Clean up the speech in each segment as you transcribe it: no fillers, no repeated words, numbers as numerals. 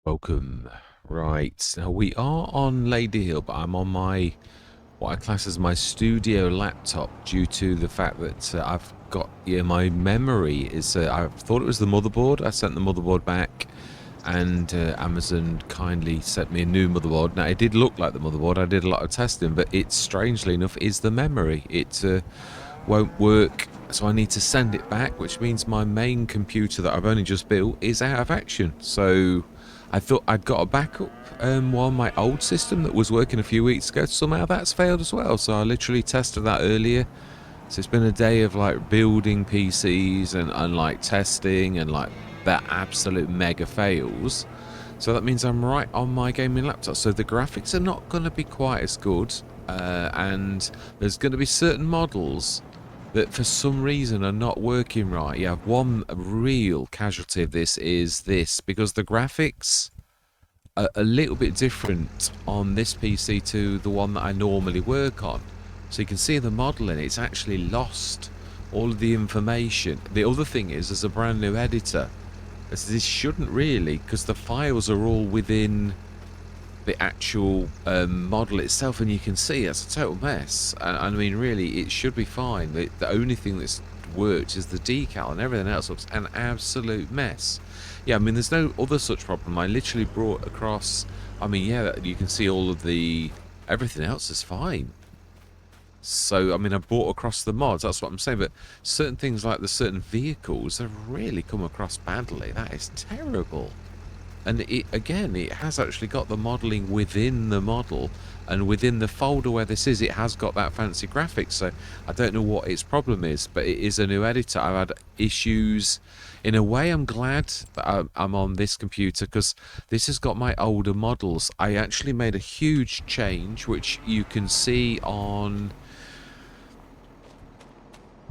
Welcome. Right, now we are on Ladyhill, but I'm on my, what I class as my studio laptop due to the fact that I've got, my memory is, I thought it was the motherboard. I sent the motherboard back and Amazon kindly sent me a new motherboard. Now, it did look like the motherboard. I did a lot of testing, but it, strangely enough, is the memory. It won't work, so I need to send it back, which means my main computer that I've only just built is out of action. So I thought I'd got a backup while my old system that was working a few weeks ago, somehow that's failed as well. So I literally tested that earlier. So it's been a day of like building PCs and like testing and like that absolute mega fails. So that means I'm right on my gaming laptop. So the graphics are not going to be quite as good. And there's going to be certain models that for some reason are not working right. Yeah, one real casualty of this is this, because the graphics are a little bit different on this PC to the one that I normally work on. So you can see the model in it, it's actually lost all of the information. The other thing is, there's a brand new editor. This shouldn't really, because the files are all within the actual model itself, and you can see it's a total mess. And I mean, really, it should be fine. The only thing that's worked is the decal, and everything else looks an absolute mess. Yeah, I mean, there's no other such problem. I literally brought across, I mean, yeah, you can see all of the, everything else is fine. So, I mean, I brought across the mods, that's what I'm saying, but certain things like the certain vehicles have really come across badly. That is terrible. And it, again, it has actually got the modelling within the model, and within the folder where this is, it has got that fancy graphics. So I don't know what its problem is, but it is a new editor. I've had issues. In a way, I'm glad that I'm on this computer, because this has got my older models. I actually made a huge change, which you can see on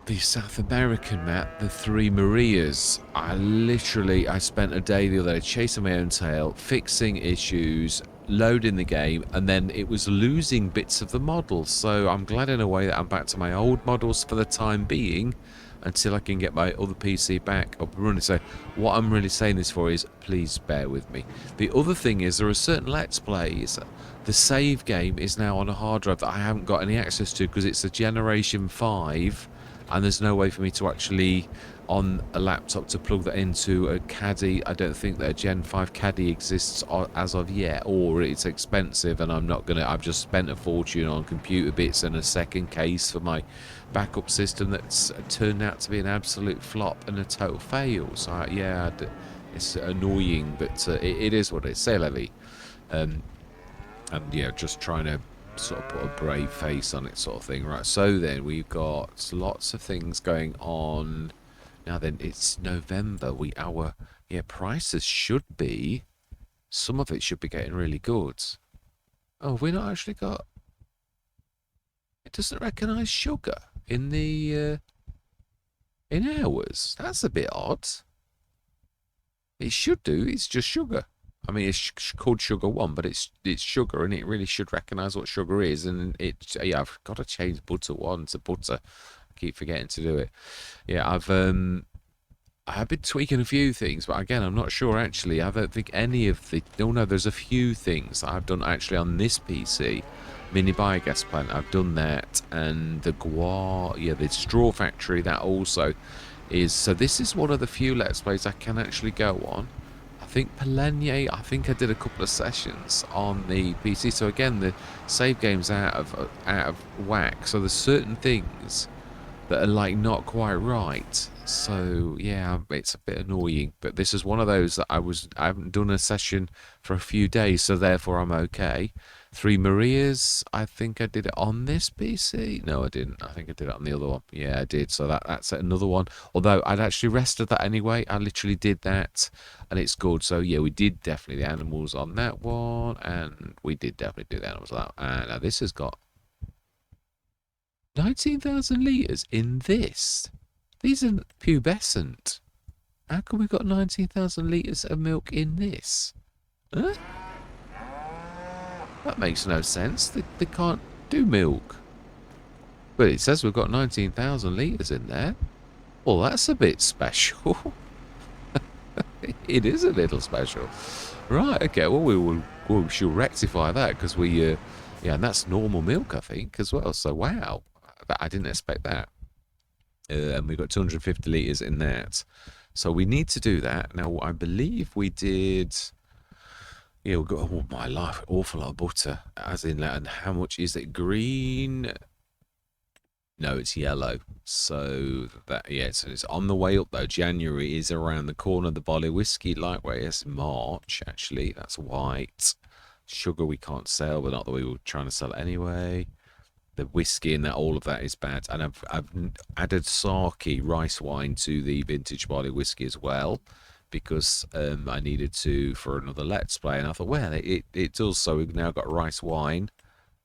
the South American map, the Three Marias. I spent a day the other day chasing my own tail, fixing issues, loading the game, and then it was losing bits of the model. So I'm glad in a way that I'm back to my old models for the time being, until I can get my other PC back up and running. So what I'm really saying this for is, please bear with me. The other thing is, there are certain Let's Plays, the save game is now on a hard drive that I haven't got any access to, because it's a Generation 5, and there's no way for me to actually, on a laptop, to plug that into a caddy. I don't think that a Gen 5 caddy exists as of yet, or it's expensive, and I'm not gonna, I've just spent a fortune on computer bits and a second case for my backup system that's turned out to be an absolute flop and a total fail. So yeah, it's annoying, but it is what it is. Say Levy. And yeah, just trying to sort of put a brave face on it, sort of thing. Right, so then we've got lots of things going on. Now then, it's November. Our prices should be, some of it should be getting really good. Oh, we're not actually got, it doesn't recognise sugar in the in hours. That's a bit odd. It should do. It's just sugar. I mean, it's called Sugar 1, but it's sugar, and it really should recognise what sugar is. And it, yeah, I've got to change butter 1 to butter. I keep forgetting to do it. Yeah, I have been tweaking a few things, but again, I'm not sure actually. I don't think any of the, no, there's a few things that I've done actually on this PC. Mini biogas plant, I've done that, and the the straw factory, that also is. So this is one of the few Let's Plays I can actually go on. I think Pelenier, I think I did a couple of sessions on the PC. So again, the save game's out of whack. So there's certain things that are like not quite right. So yeah, it's a bit annoying. But this is one of those that I haven't done a session for a few days, so therefore I'm okay. Three Marias, I think I did it on this PC. No, I didn't. I think I did it on the other one. Yeah, I did. So that's another one. Although I'd actually rested that anyway. I literally did that, and it's good. So yeah, we did definitely the animals on that one, and we did definitely do the animals on that. And now this has got 19,000 litres in this. These are pubescent. How come we got 19,000 litres of milk in this? Huh? That makes no sense. They can't do milk. But it says we've got 19,000 litres in there. Well, that's a bit special. It is a little special. Right, okay, well, we should rectify that because yeah, and that's normal milk, I think, as well. So, wow, I didn't expect that. And we've got 250 litres in that. So we need to do that. Now, I believe we did, yeah, we've got, oh my life, awful lot of butter, as in that. And how much is it? Green? No, it's yellow. So that, yeah, so it's on the way up though. January is around the corner. The barley whiskey lightweight is March, actually. That's white. Sugar we can't sell, but not that we were trying to sell it anyway. The whiskey and that, all of that is bad. And I've added sake rice wine to the vintage barley whiskey as well, because I needed to for another let's play. And I thought, well, it does. So we've now got rice wine,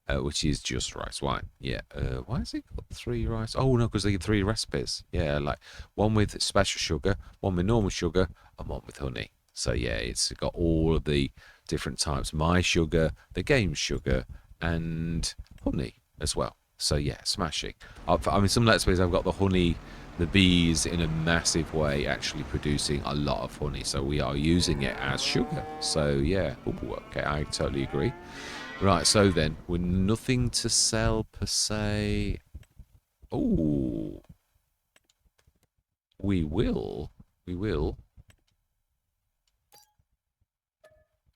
which is just rice wine. Yeah. Why has it got three rice? Oh no, because they get three recipes. Yeah, like one with special sugar, one with normal sugar, and one with honey. So yeah, it's got all of the different types: my sugar, the game sugar, and honey as well. So yeah, smashing. I mean, some let's plays I've got the honey, the bees in a massive way actually producing a lot of honey. So we are using it as sugar. So yeah, ooh, okay, I totally agree. Right, so then, we're nothing to sell per se. Oh, we will. We will.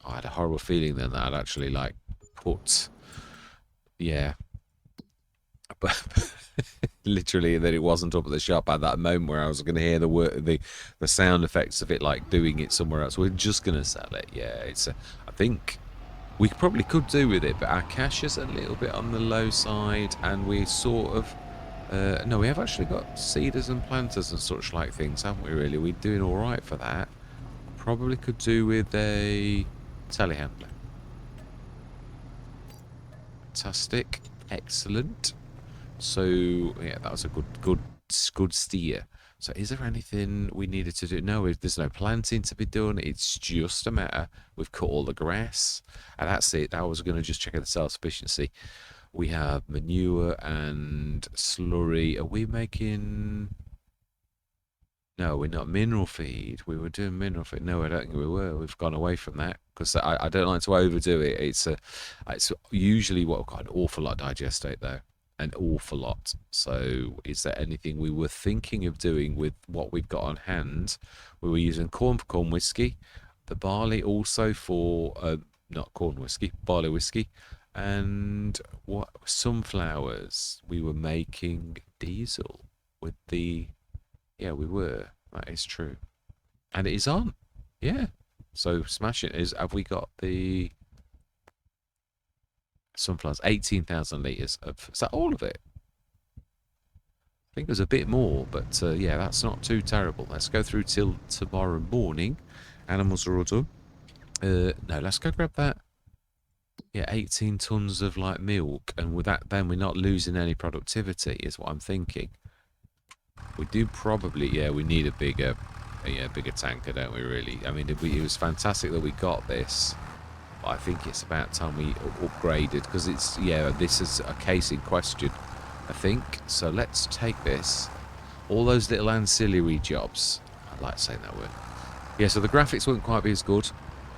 Oh, I had a horrible feeling then that I'd actually, like, put... Yeah. But literally, that it wasn't up at the shop at that moment where I was going to hear the sound effects of it, like, doing it somewhere else. We're just going to sell it. Yeah, it's... I think... We probably could do with it, but our cash is a little bit on the low side, and we sort of... no, we have actually got seeders and planters and such like things, haven't we, really? We're doing all right for that. Probably could do with a telehandler. Fantastic. Excellent. So, yeah, that was a good steer. So is there anything we needed to do? No, there's no planting to be done. It's just a matter. We've cut all the grass. And that's it. I was going to just check out the self-sufficiency. We have manure and slurry. Are we making... No, we're not. Mineral feed. We were doing mineral feed. No, I don't think we were. We've gone away from that because I don't like to overdo it. It's usually what I've got an awful lot of digestate though. An awful lot. So is there anything we were thinking of doing with what we've got on hand? We were using corn for corn whiskey, the barley also for not corn whiskey, barley whiskey, and what sunflowers. We were making diesel with the... Yeah, we were. That is true. And it is on. Yeah. So smash it. Have we got the sunflowers? 18,000 litres of... Is that all of it? I think there's a bit more, but yeah, that's not too terrible. Let's go through till tomorrow morning. Animals are all done. No, let's go grab that. Yeah, 18 tons of like milk, and with that, then we're not losing any productivity, is what I'm thinking. We do probably, yeah, we need a bigger tanker, don't we, really? I mean, it was fantastic that we got this, but I think it's about time we upgraded, because it's, yeah, this is a case in question, I think. So let's take this. All those little ancillary jobs, I like saying that word. Yeah, so the graphics won't quite be as good.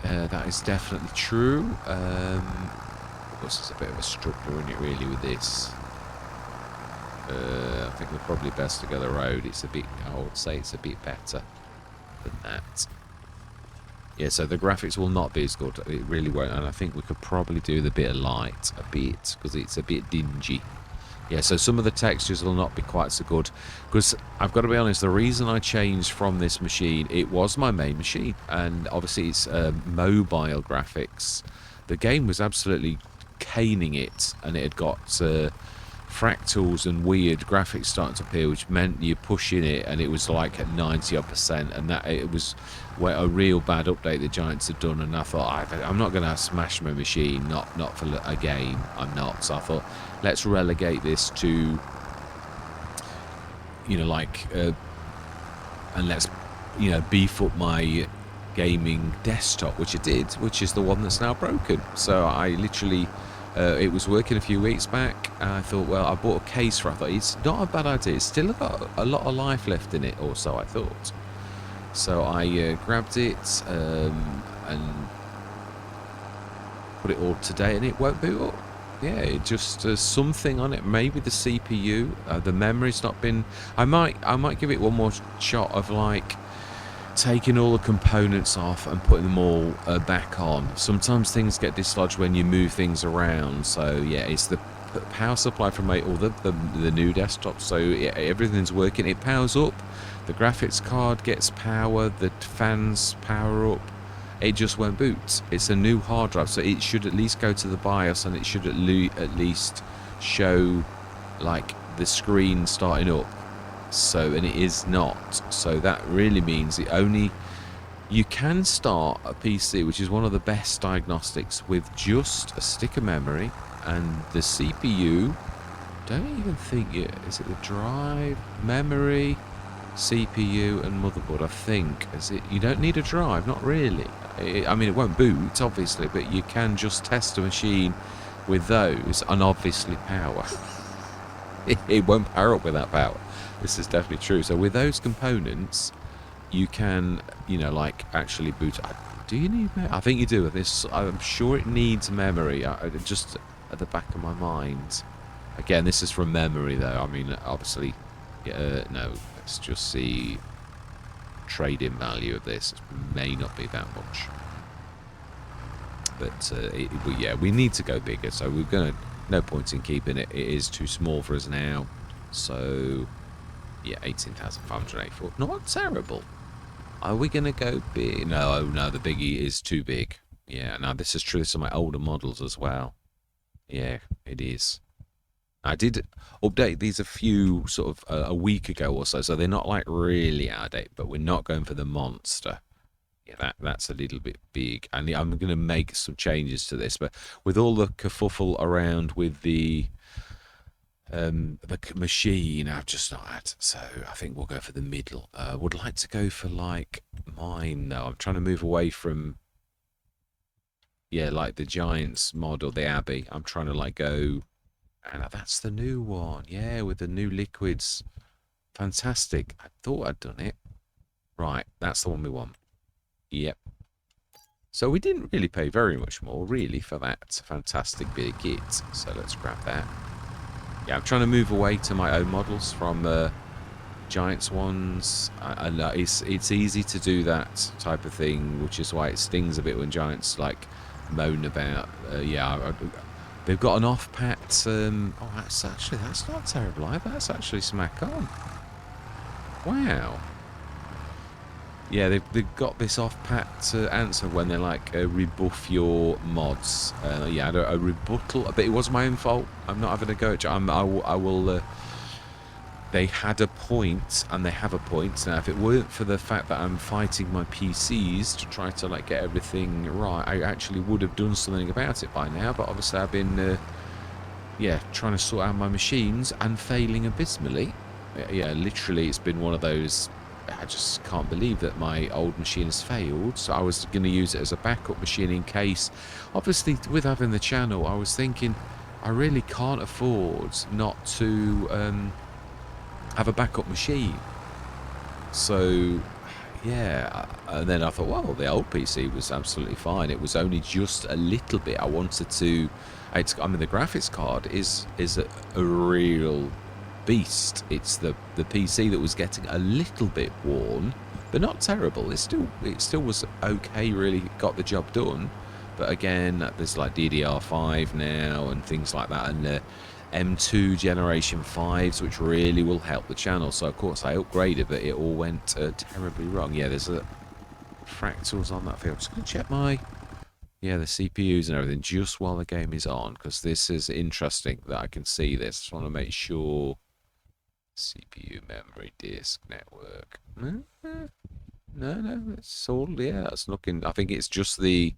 That is definitely true. Of course, it's a bit of a struggle, isn't it, really, with this? I think we're probably best to go the road. It's a bit, I would say it's a bit better than that. Yeah, so the graphics will not be as good. It really won't. And I think we could probably do the bit of light a bit, because it's a bit dingy. Yeah, so some of the textures will not be quite so good. Because I've got to be honest, the reason I changed from this machine, it was my main machine. And obviously it's mobile graphics. The game was absolutely caning it, and it had got... fractals and weird graphics starting to appear, which meant you're pushing it and it was like at 90%, and that it was a real bad update the Giants had done. And I thought, I'm not going to smash my machine, not for a game. I'm not. So I thought, let's relegate this to, you know, like and let's, you know, beef up my gaming desktop, which I did, which is the one that's now broken. So I literally it was working a few weeks back, and I thought, well, I bought a case for it. I thought, it's not a bad idea. It's still got a lot of life left in it, or so I thought. So I grabbed it, and put it all today and it won't boot up. Yeah, it just something on it. Maybe the CPU, the memory's not been. I might give it one more shot of like taking all the components off and putting them all back on. Sometimes things get dislodged when you move things around. So yeah, it's the power supply from all the new desktop. So yeah, everything's working. It powers up. The graphics card gets power. The fans power up. It just won't boot. It's a new hard drive, so it should at least go to the BIOS and it should at least show like the screen starting up. So, and it is not. So that really means you can start a PC, which is one of the best diagnostics, with just a stick of memory and the CPU. Don't even think is it the drive, memory, CPU and motherboard, I think. Is it? You don't need a drive, not really. I mean, it won't boot, obviously, but you can just test a machine with those, and obviously power. It won't power up without power. This is definitely true. So with those components, you can, like actually boot. Do you need memory? I think you do. I'm sure it needs memory. Just at the back of my mind. Again, this is from memory, though. I mean, obviously, no. Let's just see trade-in value of this. It may not be that much, but yeah, we need to go bigger. So we're gonna. No point in keeping it. It is too small for us now. So yeah, 18,584. Not terrible. Are we gonna go big? No, the biggie is too big. Yeah. Now this is true. This are my older models as well. Yeah, it is. I did update these a few sort of a week ago or so they're not like really out of date, but we're not going for the monster. Yeah, that's a little bit big, and I'm going to make some changes to this. But with all the kerfuffle around with the machine, I've just not had. So I think we'll go for the middle. Would like to go for like mine. No, I'm trying to move away from. Yeah, like the Giants model, the Abbey. I'm trying to like go. And that's the new one. Yeah, with the new liquids. Fantastic. I thought I'd done it. Right, that's the one we want. Yep. So we didn't really pay very much more, really, for that fantastic bit of kit. So let's grab that. Yeah, I'm trying to move away to my own models from Giants ones. It's easy to do that type of thing, which is why it stings a bit when Giants, like, moan about... they've got an off-pat... that's not terrible either. That's actually smack on. Wow. Yeah, they've got this off-pat answer when they're like, rebuff your mods. Yeah, a rebuttal. But it was my own fault. I'm not having a go at you. I will... they had a point, and they have a point. Now, if it weren't for the fact that I'm fighting my PCs to try to like get everything right, I actually would have done something about it by now. But obviously, I've been, trying to sort out my machines and failing abysmally. Yeah, literally, it's been one of those. I just can't believe that my old machine has failed. So I was going to use it as a backup machine in case. Obviously, with having the channel, I was thinking I really can't afford not to. Have a backup machine. So yeah, and then I thought, well, the old PC was absolutely fine. It was only just a little bit I wanted to. I mean, the graphics card is a real beast. It's the PC that was getting a little bit worn, but not terrible. It still was okay. Really got the job done. But again, there's like DDR5 now and things like that, and M2 generation 5s, which really will help the channel. So of course I upgraded, but it all went terribly wrong. Yeah, there's fractals on that field. I'm just going to check the CPUs and everything just while the game is on, because this is interesting that I can see this. Just want to make sure. CPU, memory, disk, network. No, it's all, it's looking. I think it's just the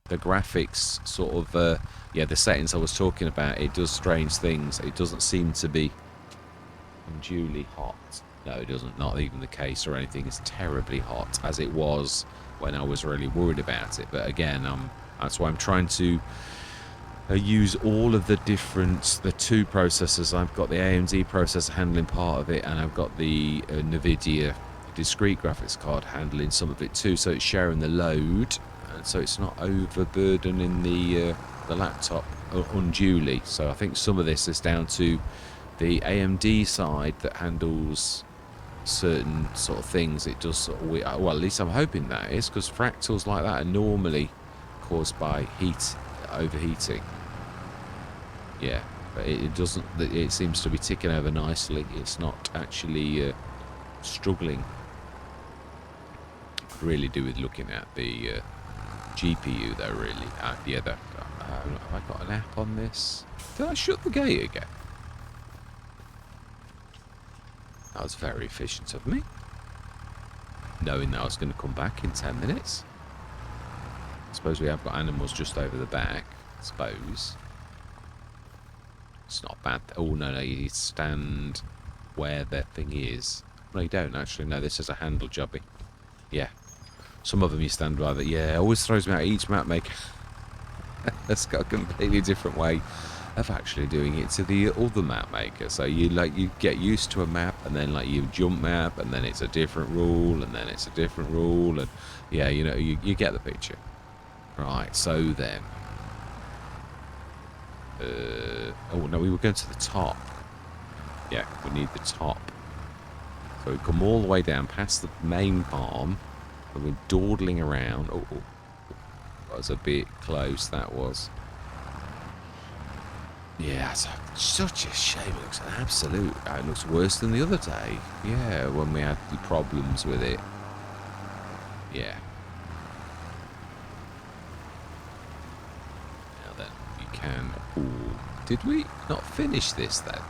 graphics sort of, the settings I was talking about. It does strange things. It doesn't seem to be unduly hot. No, it doesn't. Not even the case or anything. It's terribly hot, as it was when I was really worried about it. But again, that's why I'm trying to use all of the two processors. I've got the AMD processor handling part of it, and I've got the NVIDIA discrete graphics card handling some of it too. So it's sharing the load. and so it's not overburdening the laptop unduly. So I think some of this is down to the AMD side that handles certain sort of things. It does sort of, well, at least I'm hoping that is, because fractals like that are normally caused by overheating. Yeah, but it doesn't. It seems to be ticking over nicely. It's not actually struggling. Could really do with looking at the GPU though. Really, yeah. Have I got an app on this? Did I shut the gate again? That was very efficient of me, knowing that I was going to come back in 10 minutes. I suppose we have got animals just over the back. I suppose. It's not bad. Oh, no, you stand where that thing is. No, you don't, actually. No, this is a handle jobby. Yeah. Some of them you stand by that. Yeah, it always throws me out. Each map maker has got a completely different way of actually doing it to the other map maker. So you get used to a map, and then you jump map, and then it's a different rule, and then it's a different rule, and yeah, you get the picture. Right, so then oh no, we were going to the top. Yeah, we need the top. So we come all the way down past the main farm, and we're dawdling around. Oh, that was a bit close, that was. Yeah, it's such a shame. It looks an absolute. It looks worse than the other day. Yeah, when we had the problems with it. Yeah. Now then, we can. Ooh, did we not finish this then?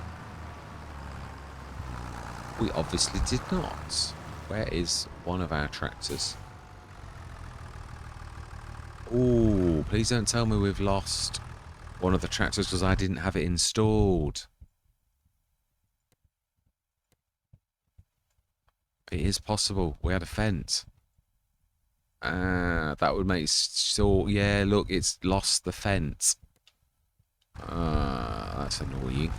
We obviously did not. Where is one of our tractors? Ooh, please don't tell me we've lost one of the tractors because I didn't have it installed. It is possible. We had a fence. That would make sure. Yeah, look, it's lost the fence. That's annoying.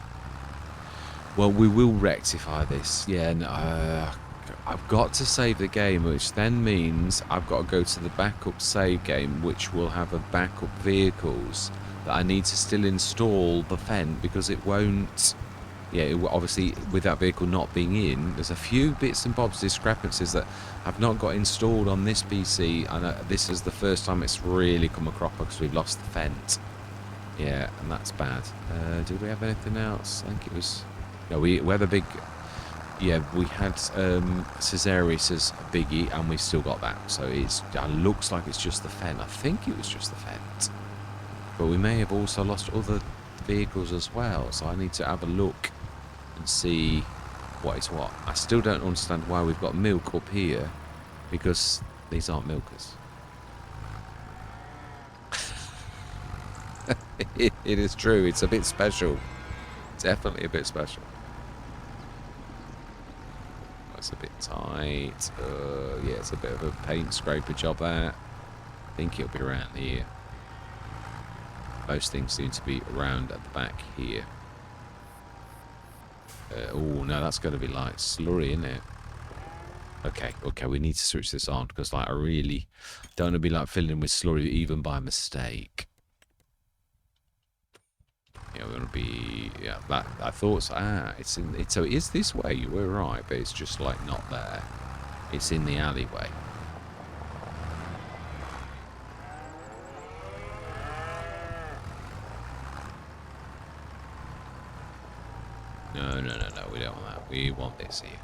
Well, we will rectify this. Yeah, no, I've got to save the game, which then means I've got to go to the backup save game, which will have a backup vehicles that I need to still install the fence because it won't. Yeah, obviously with that vehicle not being in, there's a few bits and bobs discrepancies that have not got installed on this PC, and this is the first time it's really come across because we've lost the fence. Yeah, and that's bad. Did we have anything else? I think it was. No, we had a big. Yeah, we had Caesaris as a biggie, and we've still got that. So it looks like it's just the fence. I think it was just the fence. But we may have also lost other vehicles as well, so I need to have a look and see what is what. I still don't understand why we've got milk up here, because these aren't milkers. It is true, it's a bit special. Definitely a bit special. That's a bit tight. Yeah, it's a bit of a paint scraper job there. I think it'll be around here. Most things seem to be around at the back here. Oh no, that's going to be like slurry, isn't it? Okay, we need to switch this on because I really don't want to be filling with slurry even by mistake. Yeah, we're going to be. Yeah, that I thought. It's in. So it is this way. You were right, but it's just not there. It's in the alleyway. No, we don't want that. We want this here.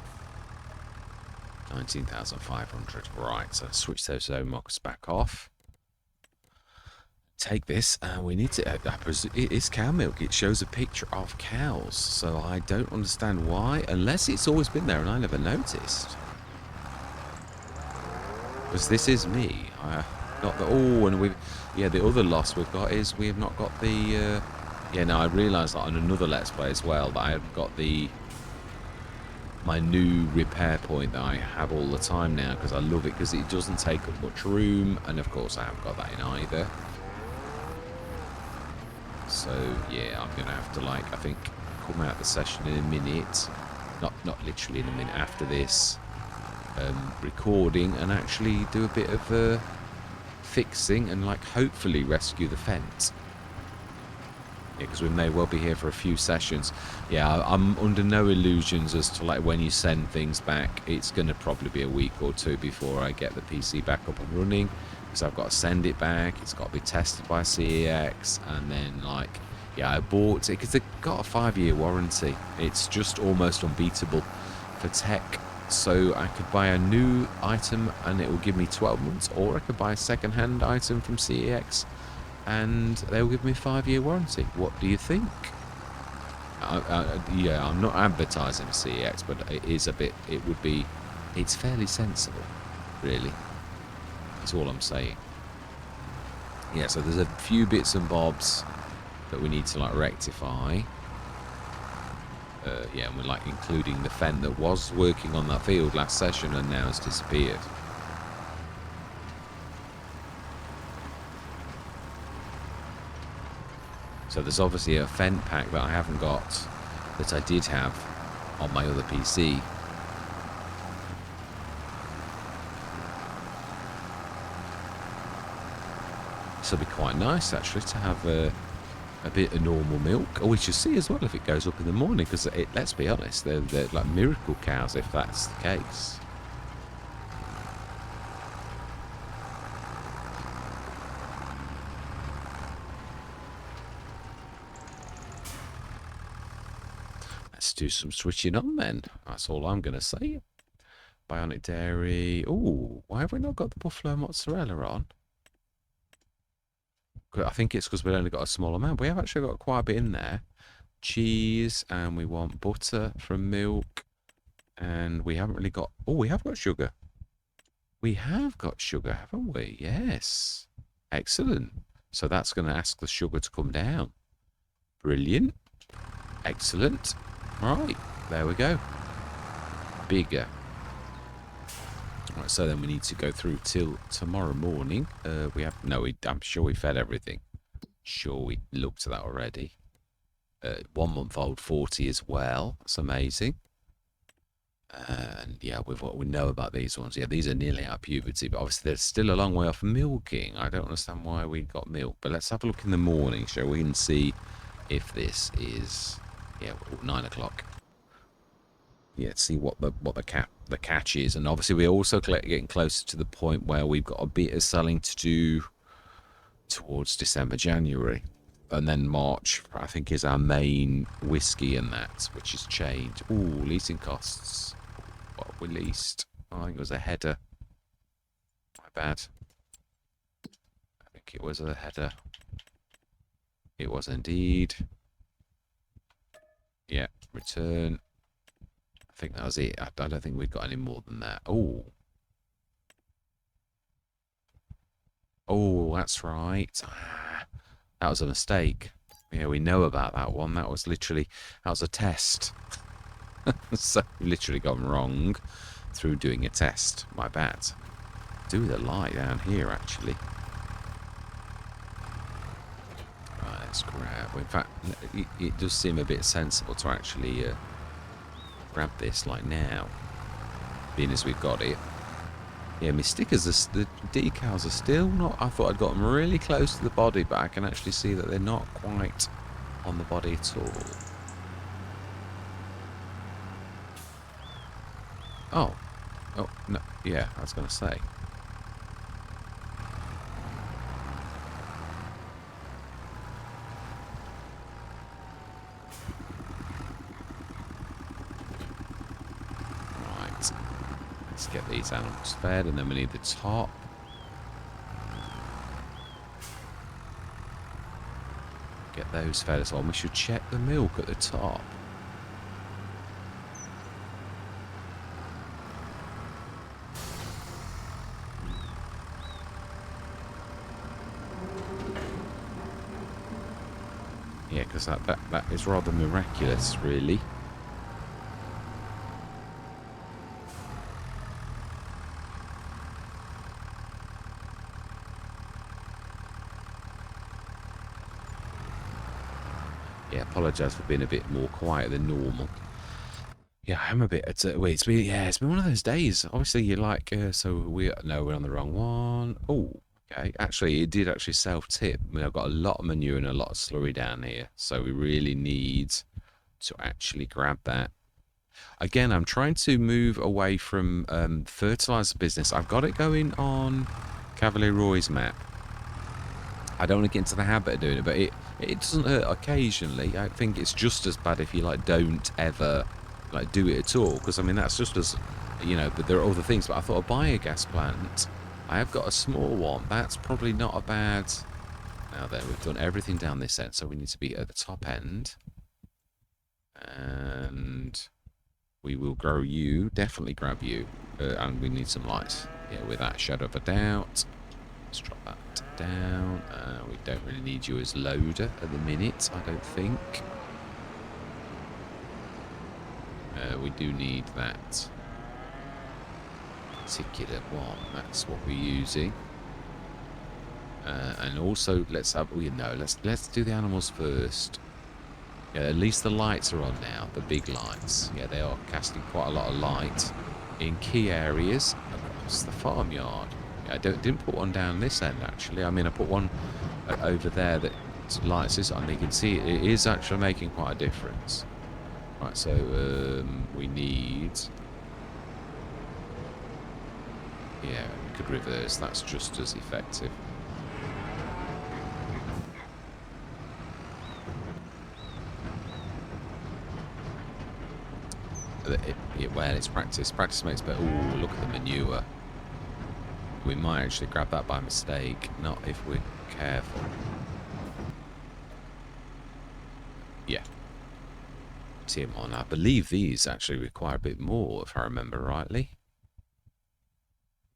19,500. Right, so switch those zone markers back off. Take this. We need to. It is cow milk. It shows a picture of cows. So I don't understand why. Unless it's always been there and I never noticed. Because this is me. Not the. Oh, and we've. Yeah, the other loss we've got is we have not got the. Yeah, no, I realised that on another Let's Play as well, that I have got my new repair point that I have all the time now, because I love it, because it doesn't take up much room, and of course I haven't got that in either. So, yeah, I'm going to have to, I think, come out the session in a minute, not literally in a minute, after this recording, and actually do a bit of fixing and like hopefully rescue the fence. Yeah, because we may well be here for a few sessions. Yeah, I'm under no illusions as to like when you send things back. It's going to probably be a week or two before I get the PC back up and running, because I've got to send it back. It's got to be tested by CEX, and then like, yeah, I bought it because they've got a 5-year warranty. It's just almost unbeatable for tech. So I could buy a new item and it will give me 12 months, or I could buy a second-hand item from CEX and they'll give me a 5-year warranty. What do you think? Yeah, I'm not advertising for CEX, but it is a bit, it's fairly sensible, really. That's all I'm saying. Yeah, so there's a few bits and bobs that we need to like rectify. Yeah, and we're like including the Fen that was working on that field last session and now has disappeared. So there's obviously a Fen pack that I haven't got that I did have on my other PC. So it'll be quite nice actually to have a bit of normal milk. Oh, we should see as well if it goes up in the morning, because let's be honest, they're like miracle cows if that's the case. Let's do some switching on then. That's all I'm going to say. Bionic Dairy. Oh, why have we not got the buffalo mozzarella on? I think it's because we've only got a small amount. We have actually got quite a bit in there. Cheese, and we want butter from milk. And we haven't really got... Oh, we have got sugar. We have got sugar, haven't we? Yes. Excellent. So that's going to ask the sugar to come down. Brilliant. Excellent. Right. There we go. Bigger. Right, so then we need to go through till tomorrow morning. We have... No, I'm sure we fed everything. Sure, we looked at that already. 1 month old 40 as well. That's amazing. And yeah, with what we know about these ones, yeah, these are nearly out of puberty, but obviously they're still a long way off milking. I don't understand why we got milk, but let's have a look in the morning, shall we, and see if this is, yeah, 9 o'clock. Yeah, see what the catch is, and obviously we're also getting closer to the point where we've got a bit of selling to do towards December, January. And then March, I think, is our main whiskey and that, which has changed. Ooh, leasing costs. What have we leased? Oh, I think it was a header. My bad. I think it was a header. It was indeed. Yeah, return. I think that was it. I don't think we've got any more than that. Oh. Oh, that's right. That was a mistake. Yeah, we know about that one. That was a test. So literally gone wrong through doing a test. My bad. Do the light down here, actually. Right, let's grab. In fact, it does seem a bit sensible to actually grab this like now, being as we've got it. Yeah, my stickers, the decals are still not... I thought I'd got them really close to the body, but I can actually see that they're not quite on the body at all. Oh. Oh, no. Yeah, I was going to say. Right. Let's get these animals fed, and then we need the top. Get those fed as well. We should check the milk at the top. Yeah, because that is rather miraculous, really. Yeah, apologise for being a bit more quiet than normal. Yeah, I'm a bit. It's been one of those days. Obviously, you're like, so we're on the wrong one. Oh, Okay, actually, it did actually self-tip. I mean, I've got a lot of manure and a lot of slurry down here, so we really need to actually grab that. Again, I'm trying to move away from fertilizer business. I've got it going on Cavalier Roy's map. I don't want to get into the habit of doing it, but it doesn't hurt occasionally. I think it's just as bad if you like don't ever like do it at all, because I mean that's just as, you know, but there are other things. But I thought a biogas plant, I have got a small one. That's probably not a bad. Now then, we've done everything down this end, so we need to be at the top end, and we will grow you. Definitely grab you, and we need some lights. Yeah, without a shadow of a doubt. Let's drop that down. We don't really need you as loader at the minute, I don't think. We do need that particular one. That's what we're using. And also, let's have. Well, no, let's do the animals first. Yeah, at least the lights are on now. The big lights. Yeah, they are casting quite a lot of light in key areas across the farmyard. I didn't put one down this end, actually. I mean, I put one over there that lights this on. You can see it is actually making quite a difference. Right, so we need... Yeah, we could reverse. That's just as effective. Well, it's practice. Practice makes better. Ooh, look at the manure. We might actually grab that by mistake, not if we're careful. Yeah. Tim on. I believe these actually require a bit more, if I remember rightly.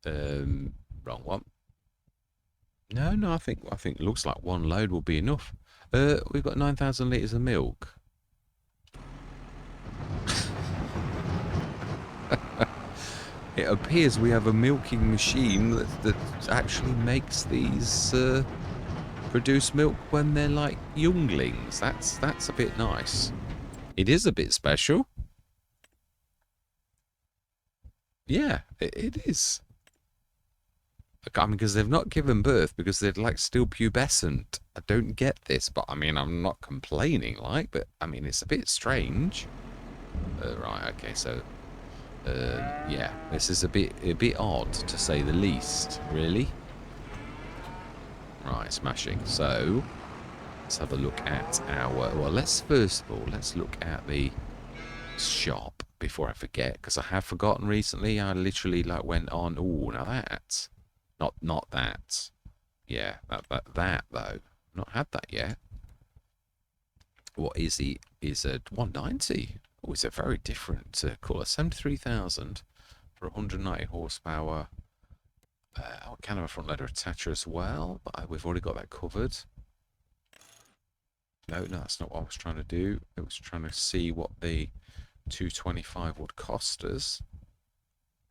Wrong one. No, I think it looks like one load will be enough. We've got 9,000 litres of milk. It appears we have a milking machine that actually makes these produce milk when they're like younglings. That's a bit nice. It is a bit special. Yeah, it is. I mean, because they've not given birth because they're like still pubescent. I don't get this, but I mean, I'm not complaining, like, but I mean, it's a bit strange. Right, okay, so yeah, this is a bit odd to say the least, really. Right, smashing. So let's have a look at our. Well, let's first of all let's look at the shop before I forget, because I have forgotten recently. I literally like went on. Oh, now that, not that. Yeah, that though. Not had that yet. What is he? Is a 190? Oh, it's a very different colour. 73,000 for 190 horsepower. Kind of a front loader attacher as well, but we've already got that covered. No, that's not what I was trying to do. I was trying to see what the 225 would cost us.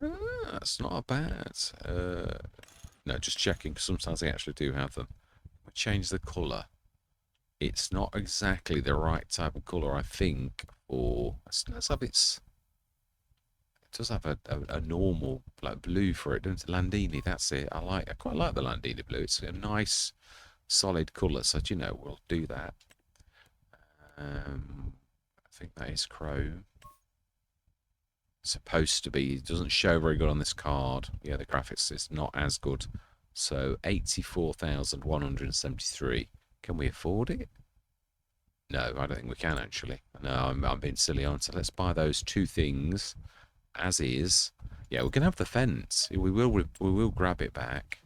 That's not bad. No, just checking, because sometimes they actually do have them. We change the colour. It's not exactly the right type of colour, I think, for... Let's have its... It does have a normal like blue for it, doesn't it? Landini, that's it. I quite like the Landini blue. It's a nice, solid colour, so, you know, we'll do that. I think that is chrome. Supposed to be. It doesn't show very good on this card. Yeah, the graphics is not as good. So 84,173. Can we afford it? No, I don't think we can actually. No, I'm being silly on. So let's buy those two things as is. Yeah, we're gonna have the fence. We will grab it back,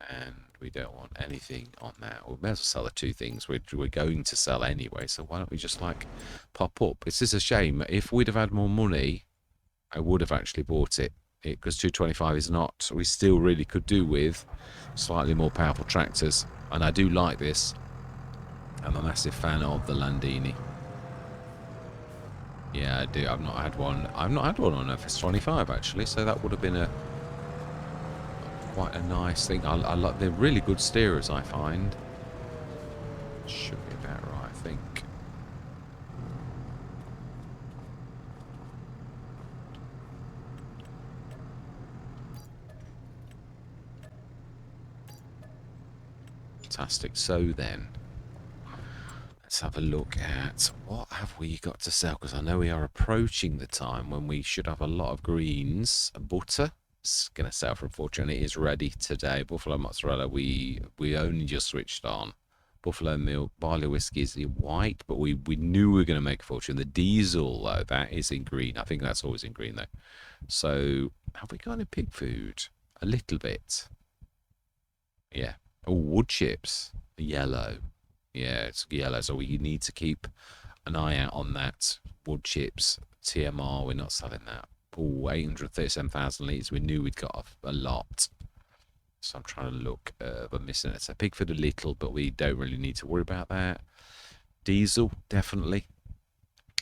and we don't want anything on that. We may as well sell the two things we're going to sell anyway. So why don't we just like pop up? It's just a shame. If we'd have had more money, I would have actually bought it. Because 225 is not. We still really could do with slightly more powerful tractors, and I do like this. I'm a massive fan of the Landini. Yeah, I do. I've not had one on FS25 actually, so that would have been quite a nice thing. I like. They're really good steerers, I find. Should be about right, I think. Fantastic. So then, let's have a look at what have we got to sell, because I know we are approaching the time when we should have a lot of greens. Butter is going to sell for a fortune. It is ready today. Buffalo mozzarella, we only just switched on. Buffalo milk, barley whiskey is white, but we knew we were going to make a fortune. The diesel, though, that is in green. I think that's always in green, though. So have we got any pig food? A little bit. Yeah. Oh, wood chips. Yellow. Yeah, it's yellow, so we need to keep an eye out on that. Wood chips, TMR, we're not selling that. Oh, 837,000 litres. We knew we'd got a lot. So I'm trying to look, we're missing it. So pig food a little, but we don't really need to worry about that. Diesel, definitely.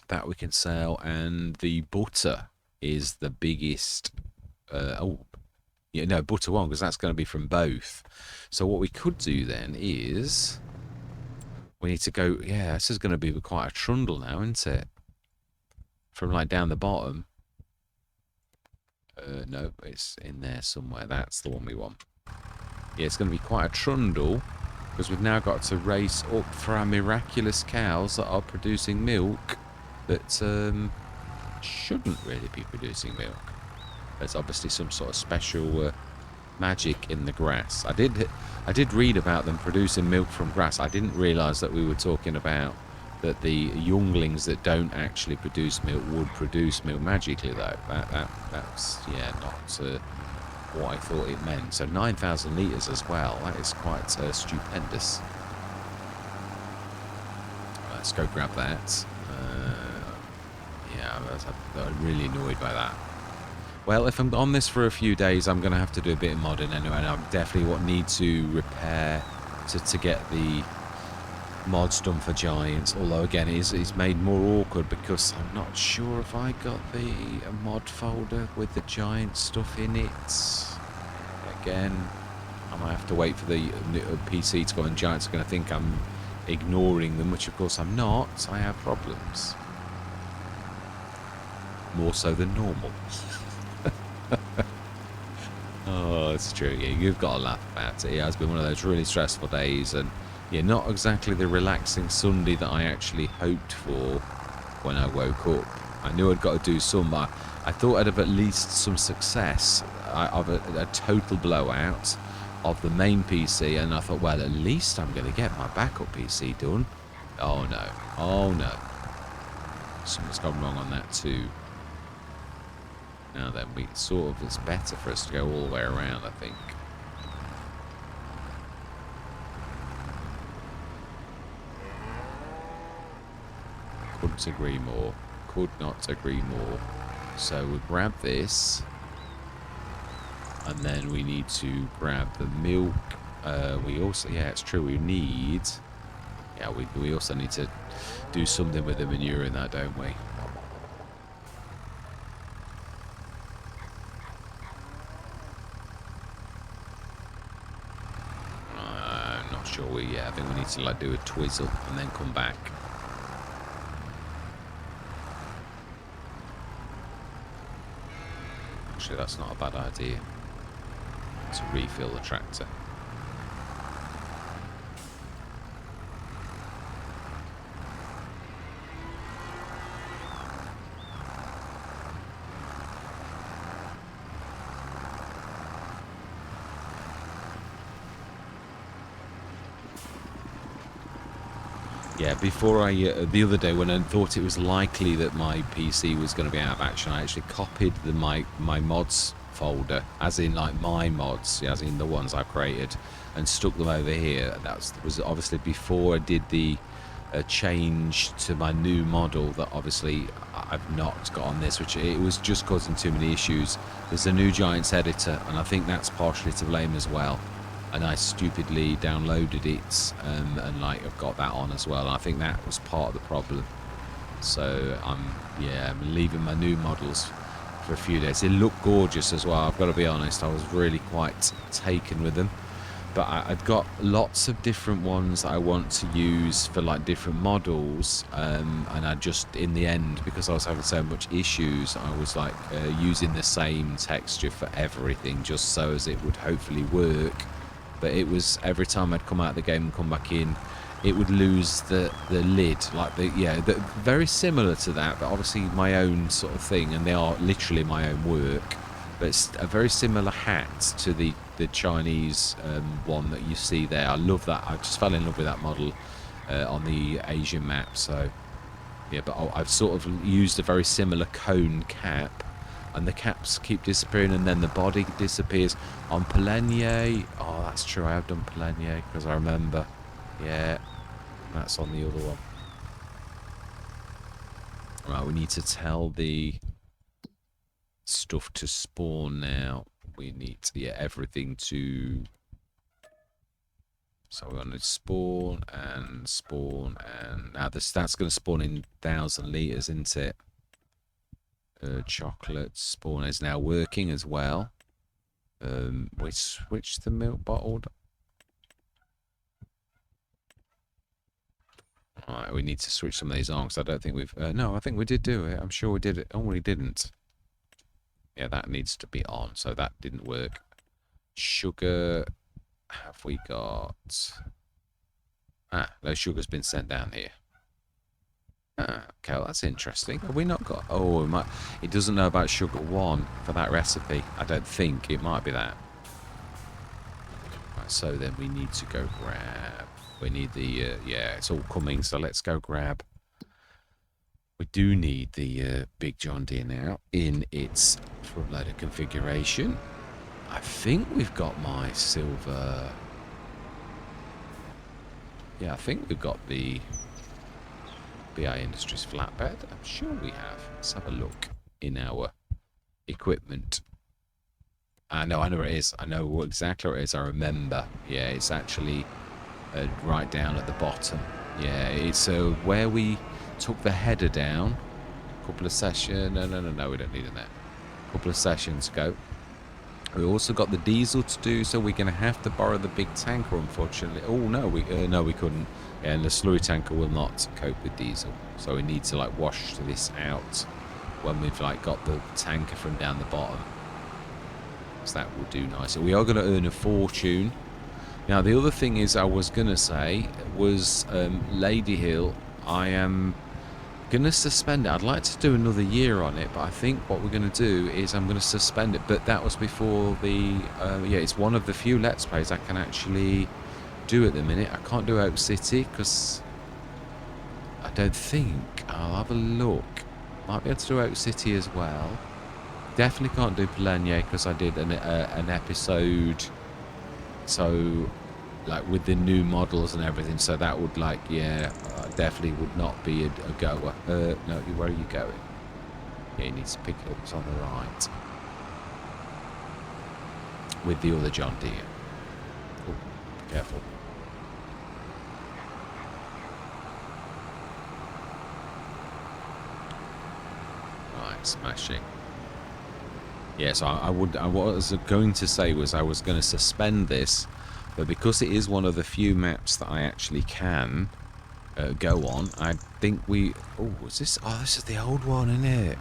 That we can sell. And the butter is the biggest. Yeah, no, butter one, because that's going to be from both. So what we could do then is we need to go. Yeah, this is going to be quite a trundle now, isn't it? From like down the bottom. No, it's in there somewhere. That's the one we want. Yeah, it's going to be quite a trundle, because we've now got to race up for our miraculous cows that are producing milk that shouldn't really be producing milk. There's obviously some sort of special magic in the grass. I did read about them producing milk from grass. I didn't realise that we were talking about that the younglings that don't actually produce milk would produce milk magically, though. That's yeah, not what I thought it meant. So 9,000 litres as well. That is quite stupendous. Let's go grab that. Yeah, I'm really annoyed by that. Well, if I'm on this for a few days, I'm going to have to do a bit of modding anyway, and I definitely need to repair to get the mods done for Giants. Although, again, it's made more awkward because I'm not sure if I got the mod folder with the Giant stuff in it. Again, I might have to wait for the PC to go, and Giants are going to think I'm ignoring them, which of course I'm not. I have problems. More so than normal. Oh, it's true. Yeah, you've got to laugh about it. It has been one of those really stressful days, and yeah, not exactly the relaxing Sunday that I actually hoped for when I woke up. I knew I'd got to do some. I thought I'd have at least some success of a total blowout of the main PC, and I thought, well, at least I'm going to get my backup PC done. Oh no. Oh no. Something's gone wrong on that too. Now then, it's better for us to go all the way around, I think. Couldn't agree more. Could not agree more. So we'll grab this. And then we need to grab the milk. We also, yeah, it's true, we need... Yeah, we also need to do something with the manure in that, don't we? Yeah, I think we need to like do a twizzle and then come back. Actually, that's not a bad idea. To refill the tractor. Yeah, before the other day when I thought it was likely that my PC was going to be out of action, I actually copied my mods folder, as in like my mods, as in the ones I created, and stuck them over here. That was obviously before I did the change to my new model that obviously I've not got on this, which it was just causing too many issues. There's a new Giants editor, and I think that's partially to blame as well. And I stupidly downloaded it, and like I've got that on as well. And I think that was part of the problem. So I'm leaving my new models for a few days. They look gorgeous as well. I've got to be honest. I was really quite taken with them. But I've got lots of different ones I want to use for like different models, and I just in the end, because I was having so much issues, I was like using the same texture for everything, just so as it would hopefully work but it was every time I'd come out of the game and come back in, it would lose the lid, like very similar to that, but obviously my own sort of thing, and they are literally my own work. But it's a very similar hat to the Chinese one that you see there. I love that. I just fell in love with that model on the Asian map. So yeah, but I've sort of used a very similar cone cap, and the caps keep disappearing, and then the body disappears. On Polenye, oh, that's true. I have done Polenye because I remember. Yeah, that's on the other one. Right, we need to tell the stuff to spawn now. We need to, everything to... So we're going to spawn, and now that's going to spawn in 1,000 litres, isn't it? Chocolate spawn is now working as well. We switched the milk bottled. Right, we need to switch some of these on, because I don't think we've... no, I think we did do it. I'm sure we did it. Oh, we didn't. Yeah, that needs to be on, so that didn't work. Sugar, have we got... Ah, no sugar's been sent down here. Ah, okay, well, that's interesting. Have we not got... Oh, it doesn't know about sugar 1 for that recipe. I don't think. It might be that. Right, so then we need to go grab... We need the... yeah, it's all coming, so let's go grab... We do need the big John Deere now in its front loader configuration. I think we've got my silver... Yeah, I think we've got the BI Industries flatbed. I'm sure we have. Let's have a look in our equipment. I know where it is. I know exactly where it is. I remember. Yeah, it's actually right down at the bottom. Yeah, it's where we took the header down a couple of sessions. No, we don't need it there. A couple of sessions ago. We also got the diesel to do, so we're going to have to borrow the big tanker, unfortunately. Oh, no, we couldn't. Yeah, and the slurry tanker will not cope with diesel. So we need to, like, wash this out when we've, like, got the tanker from down the bottom. So that will do nicely. We are going to earn a fortune. Now, the other thing is I was going to say was Ladyhill, I am going to suspend it. I'd like to do another year on it, but I think what we're going to do is I'm going to suspend it. But that was before the... yeah, it's one of the few Let's Plays I can actually do at the minute. I can't do Oak City because I don't think... I'll have a look. Might be able to do Oak City as well. Definitely can't do Polenye because I did an episode... So... like with the new models and everything, so that would like, yeah, definitely would not be a goer. No, where are you going? Yeah, you need to pick it up. It's on the right. With the other John Deere. Oh, careful. Right, smashing. Yeah, so I was going to say was I was going to suspend this. But because it is one of the few maps that I actually can go on, I think we... Oh, is this... Oh, this is the old one, isn't it?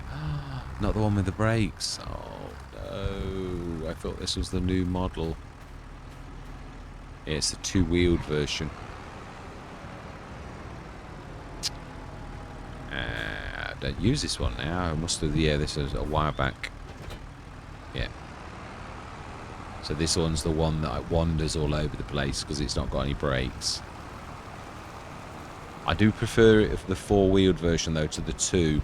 Not the one with the brakes. Oh, no. I thought this was the new model. Yeah, it's the two-wheeled version. I don't use this one now. I must have... Yeah, this was a while back. Yeah. So this one's the one that wanders all over the place because it's not got any brakes. I do prefer it, the four-wheeled version though, to the two.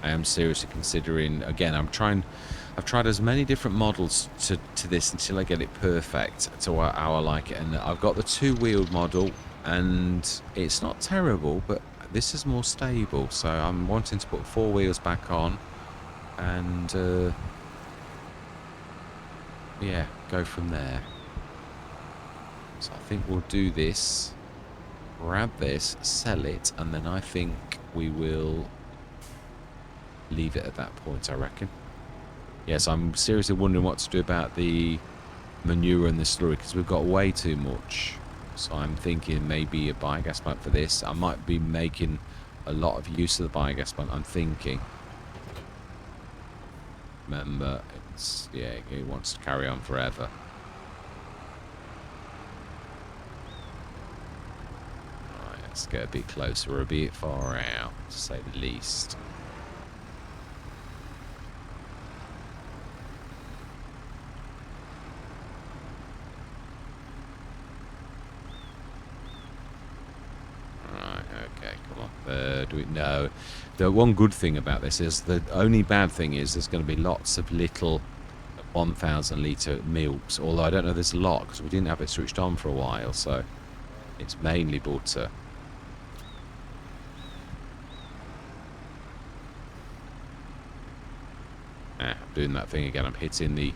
I am seriously considering, again, I've tried as many different models to this until I get it perfect to how I like it. And I've got the two-wheeled model and it's not terrible, but this is more stable. So I'm wanting to put four wheels back on and yeah, go from there. So I think we'll do this, grab this, sell it, and then I think we will leave it at that point, I reckon. Yes, I'm seriously wondering what to do about the manure and the slurry because we've got way too much. So I'm thinking maybe a biogas plant for this. I might be making a lot of use of the biogas plant, I'm thinking. Remember, it's, yeah, it wants to carry on forever. Let's get a bit closer. We're a bit far out, to say the least. Right, okay, come on. Do we know? The one good thing about this is the only bad thing is there's going to be lots of little 1,000 litre milks. Although I don't know there's a lot because we didn't have it switched on for a while, so it's mainly butter. I'm doing that thing again. I'm hitting the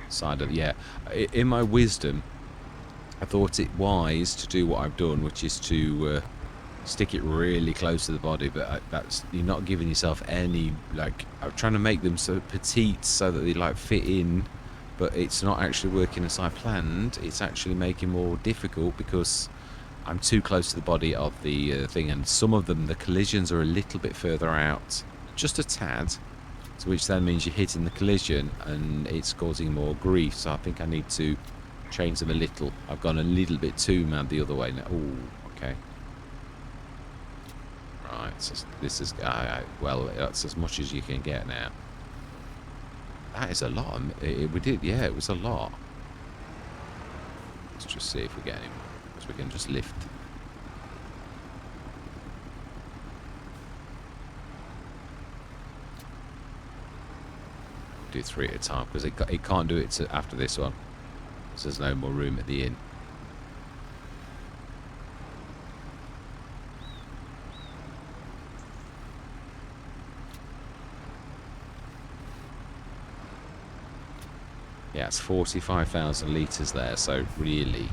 side of the... Yeah, in my wisdom, I thought it wise to do what I've done, which is to stick it really close to the body, but that's, you're not giving yourself any, like, I'm trying to make them so petite so that they like fit in, but it's not actually working as I planned. It's actually making more difficult because I'm too close to the body of the thing, and some of them, the collisions are a little bit further out, just a tad, so which then means you're hitting the collision and it's causing more grief. So I think I need to change them a little. I've gone a little bit too mad the other way now. Oh, okay. Right, so this is, well, that's as much as you can get now. That is a lot. We did, yeah, it was a lot. Let's just see if we get any more, because we can just lift. Do 3 at a time, because it can't do it after this one, because there's no more room at the inn. Yeah, it's 45,000 litres there, so really,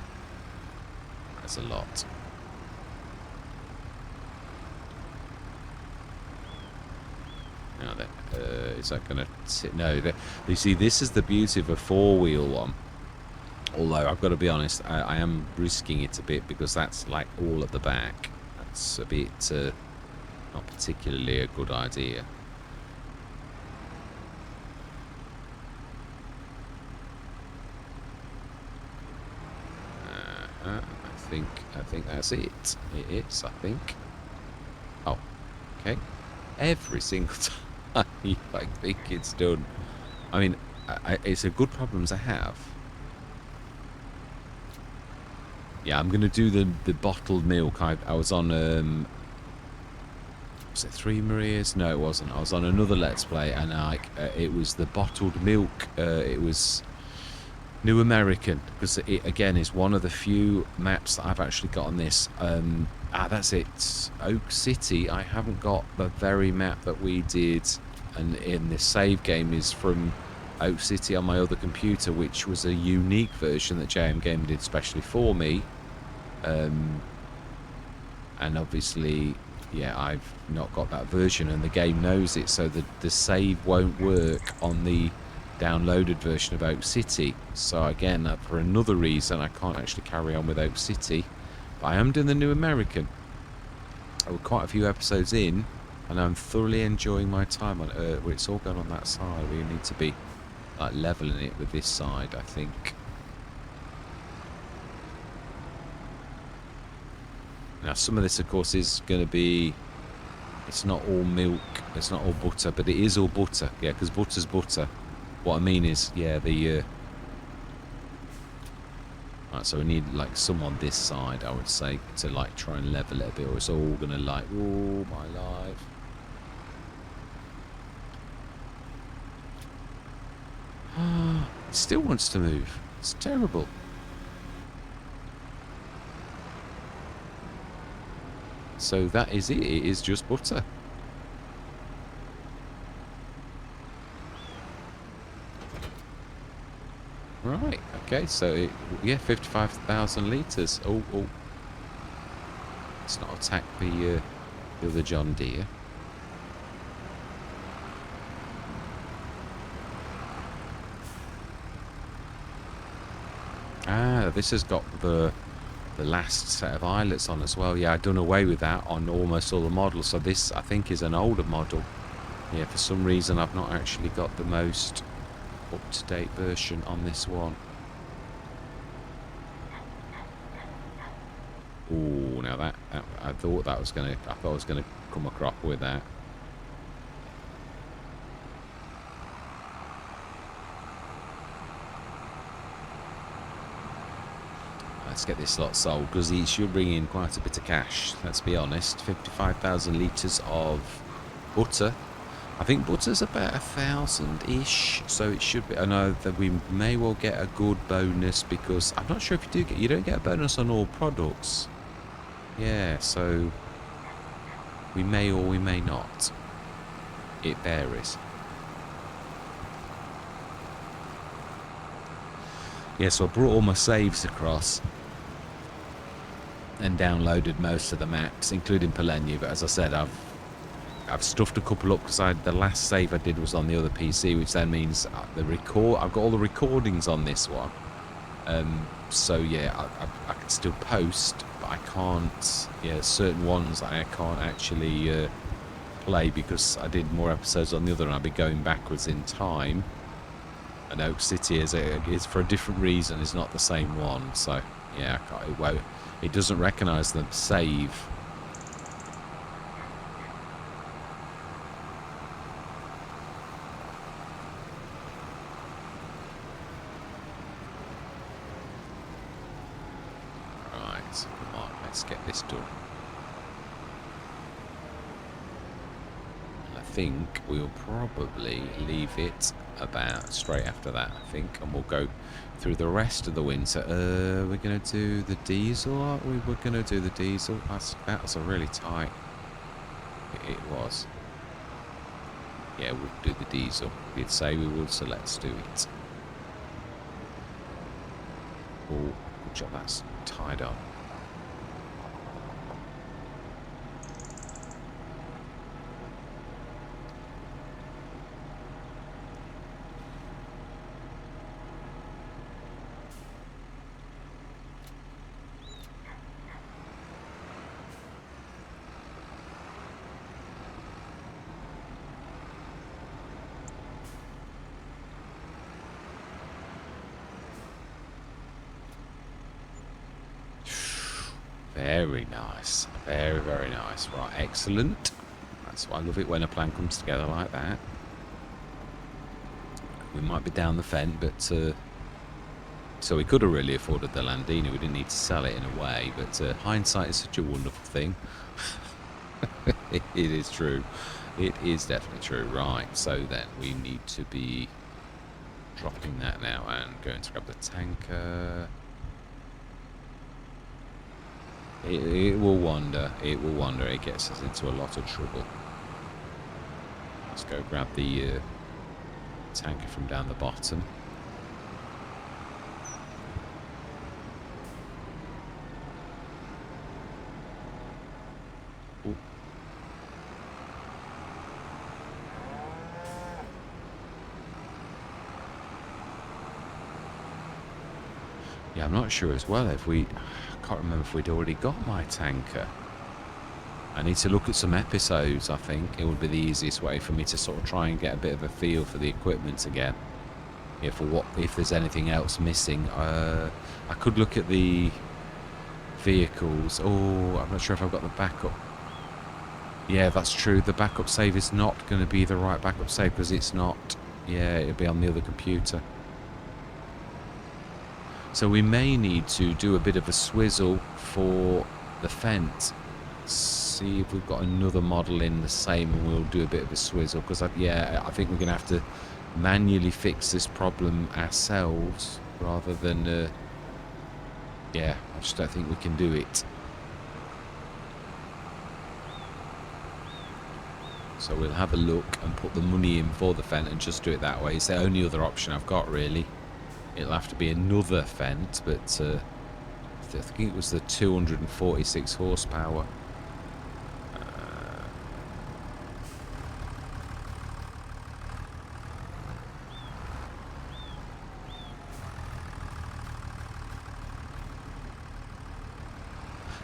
that's a lot. Now then, is that going to... No, you see, this is the beauty of a four-wheel one. Although, I've got to be honest, I am risking it a bit because that's like all at the back. That's a bit not particularly a good idea. I think that's it. It is, I think. Oh, okay. Every single time I think it's done. I mean, it's a good problem to have. Yeah, I'm going to do the bottled milk. I was on, was it 3 Marias? No, it wasn't. I was on another Let's Play, and it was the bottled milk. It was New American, because it, again, is one of the few maps that I've actually got on this. That's it. Oak City, I haven't got the very map that we did, and in this save game is from Oak City on my other computer, which was a unique version that JM Game did specially for me. And obviously, yeah, I've not got that version, and the game knows it, so the save won't work on the downloaded version of Oak City. So again, for another reason, I can't actually carry on with Oak City. But I am doing the New American. We're quite a few episodes in, and I'm thoroughly enjoying my time on Earth. It's all going on that side. We need to be like leveling it with this side, I think. Now, some of this, of course, is going to be... It's not all milk. It's not all butter, but it is all butter. Yeah, because butter's butter. What I mean is, yeah, the... Right, so we need, like, some on this side, I would say, to, like, try and level it a bit, or it's all going to, like, oh, my life. It still wants to move. It's terrible. So that is it. It is just butter. Right. Okay. So yeah, 55,000 litres. Oh. Let's not attack the other John Deere. This has got the last set of eyelets on as well. Yeah, I've done away with that on almost all the models. So this, I think, is an older model. Yeah, for some reason I've not actually got the most up-to-date version on this one. Oh, now that. I thought I was gonna come a crop with that. Let's get this lot sold, because he should bring in quite a bit of cash, let's be honest. 55,000 litres of butter. I think butter's about 1,000-ish, so it should be. I know that we may well get a good bonus, because I'm not sure if you don't get a bonus on all products. Yeah, so we may or we may not. It varies. Yeah, so I brought all my saves across and downloaded most of the maps, including Polenya. But as I said, I've stuffed a couple up, because the last save I did was on the other PC, which then means I've got all the recordings on this one. So yeah, I can still post, but I can't. Yeah, certain ones I can't actually play, because I did more episodes on the other, and I'll be going backwards in time. And Oak City is for a different reason. It's not the same one. So yeah, it doesn't recognise the save. Right, come on, let's get this done. And I think we'll probably leave it about straight after that, I think, and we'll go through the rest of the winter. We're going to do the diesel, aren't we? We're going to do the diesel. That was a really tight. It was. Yeah, we'll do the diesel. We'd say we would, so let's do it. Oh, good job, that's tied up. Very nice. Very, very nice. Right, excellent. That's why I love it when a plan comes together like that. We might be down the fence, but so we could have really afforded the Landini. We didn't need to sell it in a way, but hindsight is such a wonderful thing. It is true. It is definitely true. Right, so then we need to be dropping that now and going to grab the tanker. It will wander. It will wander. It gets us into a lot of trouble. Let's go grab the tanker from down the bottom. Ooh. Yeah, I'm not sure as well if I can't remember if we'd already got my tanker. I need to look at some episodes. I think it would be the easiest way for me to sort of try and get a bit of a feel for the equipment again. If there's anything else missing. I could look at the vehicles. Oh, I'm not sure if I've got the backup. Yeah, that's true. The backup save is not going to be the right backup save, because it's not. Yeah, it'll be on the other computer. So we may need to do a bit of a swizzle for the fence. See if we've got another model in the same, and we'll do a bit of a swizzle, because I think we're going to have to manually fix this problem ourselves rather than yeah, I just don't think we can do it. So we'll have a look and put the money in for the fence and just do it that way. It's the only other option I've got, really. It'll have to be another fence, but I think it was the 246 horsepower.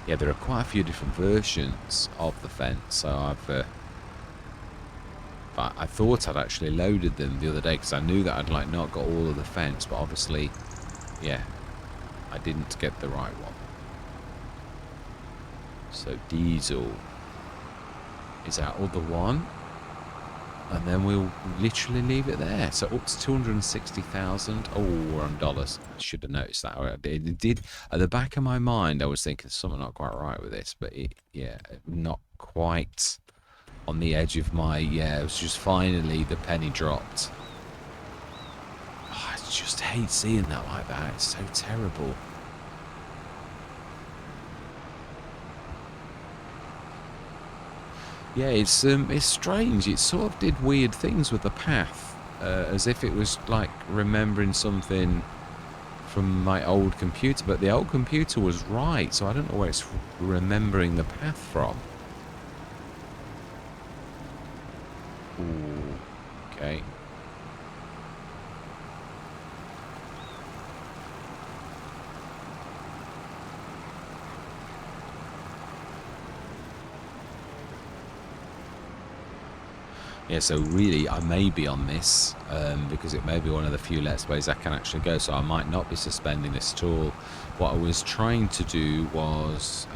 Yeah, there are quite a few different versions of the fence, so but I thought I'd actually loaded them the other day, because I knew that I'd not got all of the fence, but obviously, yeah, I didn't get the right one. So diesel is our other one. And then we'll literally leave it there. So up to 260,000. Oh, we're on dollars. I should have noticed that. It did. At the back of my mind, I was thinking something not quite right with this. But yeah, not quite on the edge of my... Yeah, it was just finally the penny dropped. Oh, I just hate seeing that like that. It's so terrible. Yeah, it's strange. It sort of did weird things with the path, as if it was like remembering something from my old computer. But the old computer was right, so I don't know where it's remembering the path from. Ooh, okay. Yeah, so really I may be on this because it may be one of the few Let's Plays I can actually go, so I might not be suspending this at all. What I was trying to do was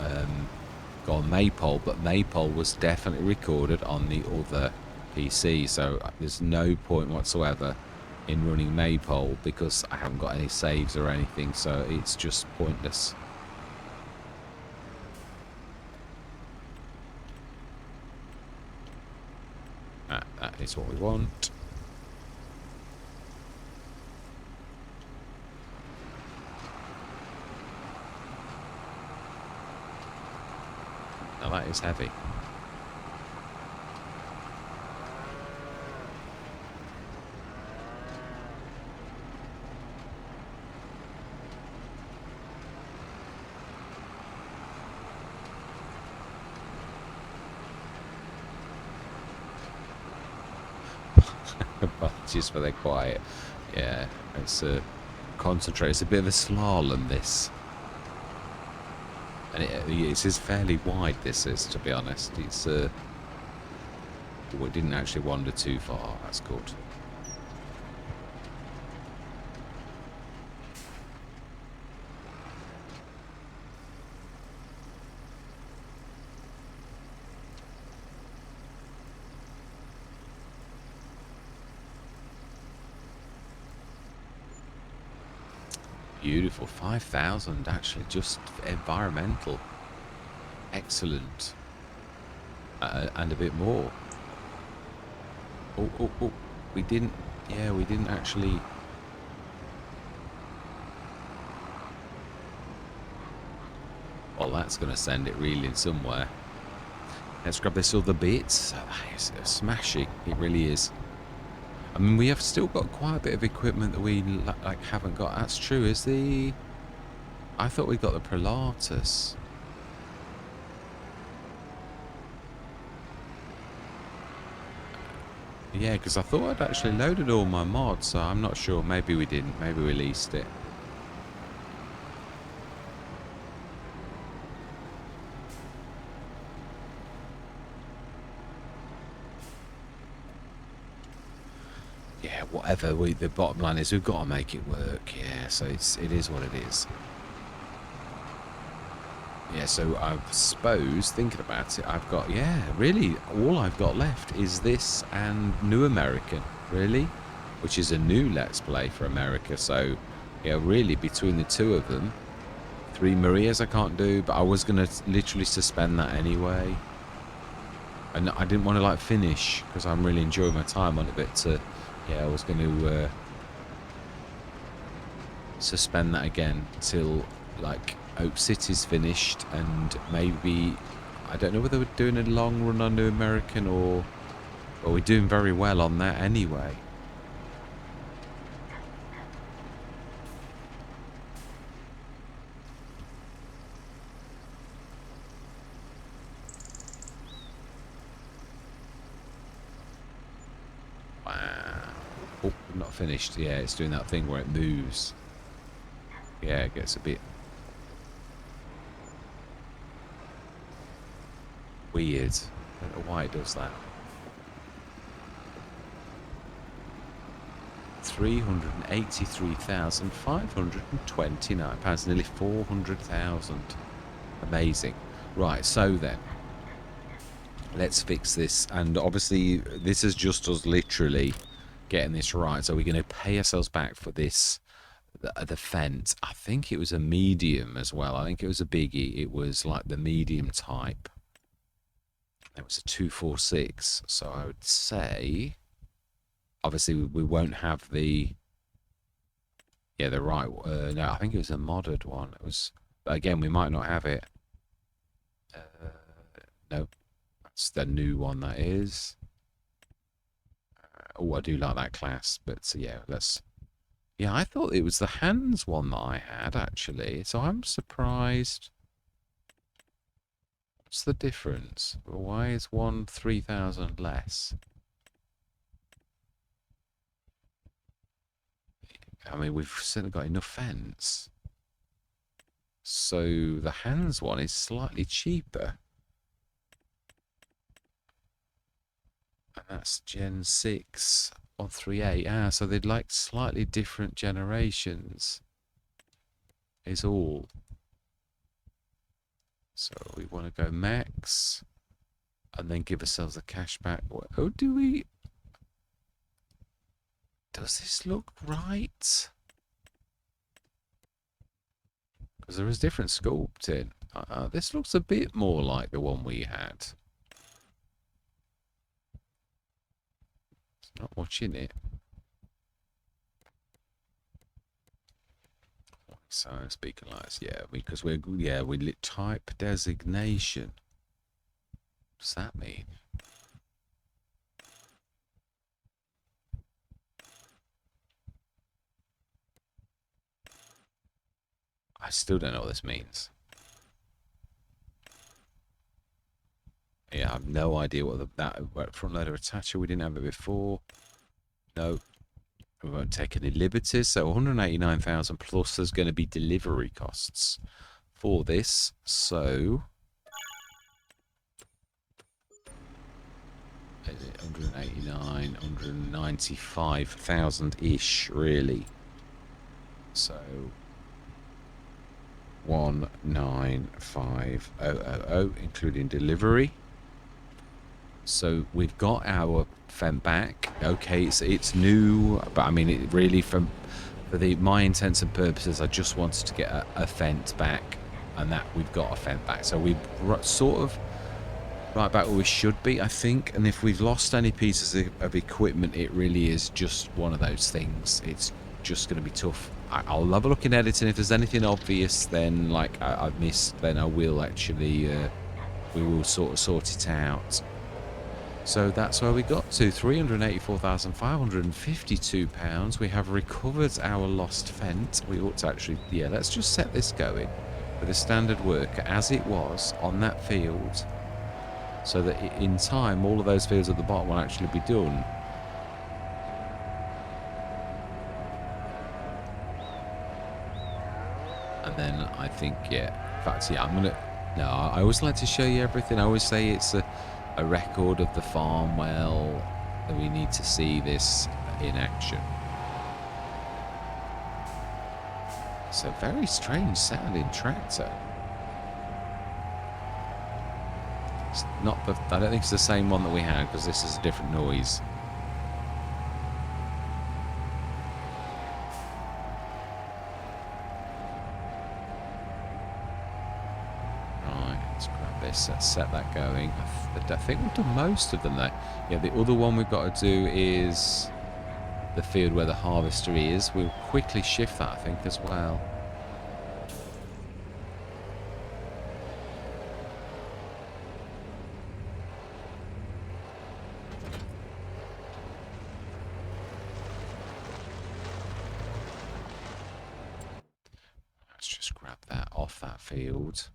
go on Maypole, but Maypole was definitely recorded on the other PC, so there's no point whatsoever in running Maypole because I haven't got any saves or anything, so it's just pointless. That is what we want. Now that is heavy. Just for they're quiet. Yeah, it's concentrate. It's a bit of a slalom, this, and it is fairly wide. This is, to be honest. It's oh, it didn't actually wander too far. That's good. Beautiful. 5,000 actually, just environmental. Excellent. And a bit more. Oh, we didn't, yeah, we didn't actually... Well, that's going to send it reeling somewhere. Let's grab this other bit. That is smashing. It really is. I mean, we have still got quite a bit of equipment that we like haven't got. That's true. Is the... I thought we got the Pilatus. Yeah, because I thought I'd actually loaded all my mods, so I'm not sure. Maybe we didn't. Maybe we leased it. Yeah, whatever. The bottom line is we've got to make it work. Yeah, so it is what it is. Yeah, so I suppose, thinking about it, I've got, yeah, really, all I've got left is this and New American, really, which is a new Let's Play for America. So, yeah, really, between the two of them, 3 Marias I can't do, but I was going to literally suspend that anyway. And I didn't want to, like, finish, because I'm really enjoying my time on it, but, yeah, I was going to suspend that again till, like... Oak City's finished, and maybe I don't know whether we're doing a long run on New American or we're doing very well on that anyway. Wow. Oh, not finished. Yeah, it's doing that thing where it moves. Yeah, it gets a bit weird. I don't know why it does that. £383,529, nearly 400,000. Amazing. Right, so then, let's fix this. And obviously, this is just us literally getting this right. So we're going to pay ourselves back for this, the fence. I think it was a medium as well. I think it was a biggie. It was like the medium type. It was a 246. So I would say, obviously, we won't have the, yeah, the right, no, I think it was a modded one. It was, but again, we might not have it. No, that's the new one, that is. Oh, I do like that class, but yeah, let's. Yeah, I thought it was the hands one that I had, actually. So I'm surprised. What's the difference? Why is one 3,000 less? I mean, we've certainly got enough fence. So the hands one is slightly cheaper. And that's Gen 6 on 3.8. Ah, so they'd like slightly different generations. Is all. So we want to go max. And then give ourselves a cashback. Oh, do we? Does this look right? Because there is different sculpting. This looks a bit more like the one we had. It's not watching it. So speaking like this, yeah, because we lit type designation. What does that mean? I still don't know what this means. Yeah, I have no idea what that front loader attacher. We didn't have it before. No, we won't take any liberties. So 189,000 plus. There's going to be delivery costs for this. So 189, 195,000 ish, really. So 195,000, including delivery. So we've got our fence back. Okay, it's new, but I mean, it really, for my intents and purposes, I just wanted to get a fence back, and that we've got a fence back. So we're sort of right back where we should be, I think. And if we've lost any pieces of equipment, it really is just one of those things. It's just going to be tough. I'll have a look in editing. If there's anything obvious, then like I've missed, then I will actually, we will sort it out. So that's where we got to, £384,552. We have recovered our lost fence. We ought to actually, yeah, let's just set this going with a standard worker as it was on that field, so that in time all of those fields at the bottom will actually be done. And then I think, yeah, in fact, yeah, no, I always like to show you everything. I always say it's a record of the farm well, that we need to see this in action. It's a very strange sounding tractor. It's not I don't think it's the same one that we had, because this is a different noise. Let's set that going. I think we've done most of them though. Yeah, the other one we've got to do is the field where the harvester is. We'll quickly shift that, I think, as well. Let's just grab that off that field.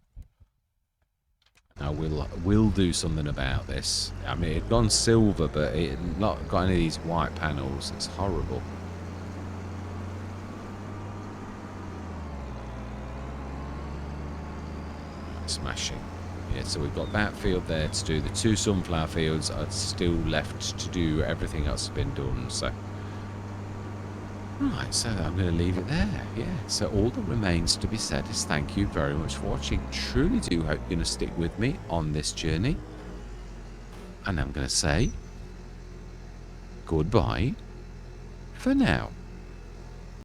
Now we'll do something about this. I mean, it's gone silver, but it not got any of these white panels. It's horrible. Smashing. Yeah, so we've got that field there to do. The two sunflower fields are still left to do. Everything else has been done. So Right, so I'm going to leave it there. Yeah, so all that remains to be said is thank you very much for watching. Truly do hope you're going to stick with me on this journey. And I'm going to say goodbye for now.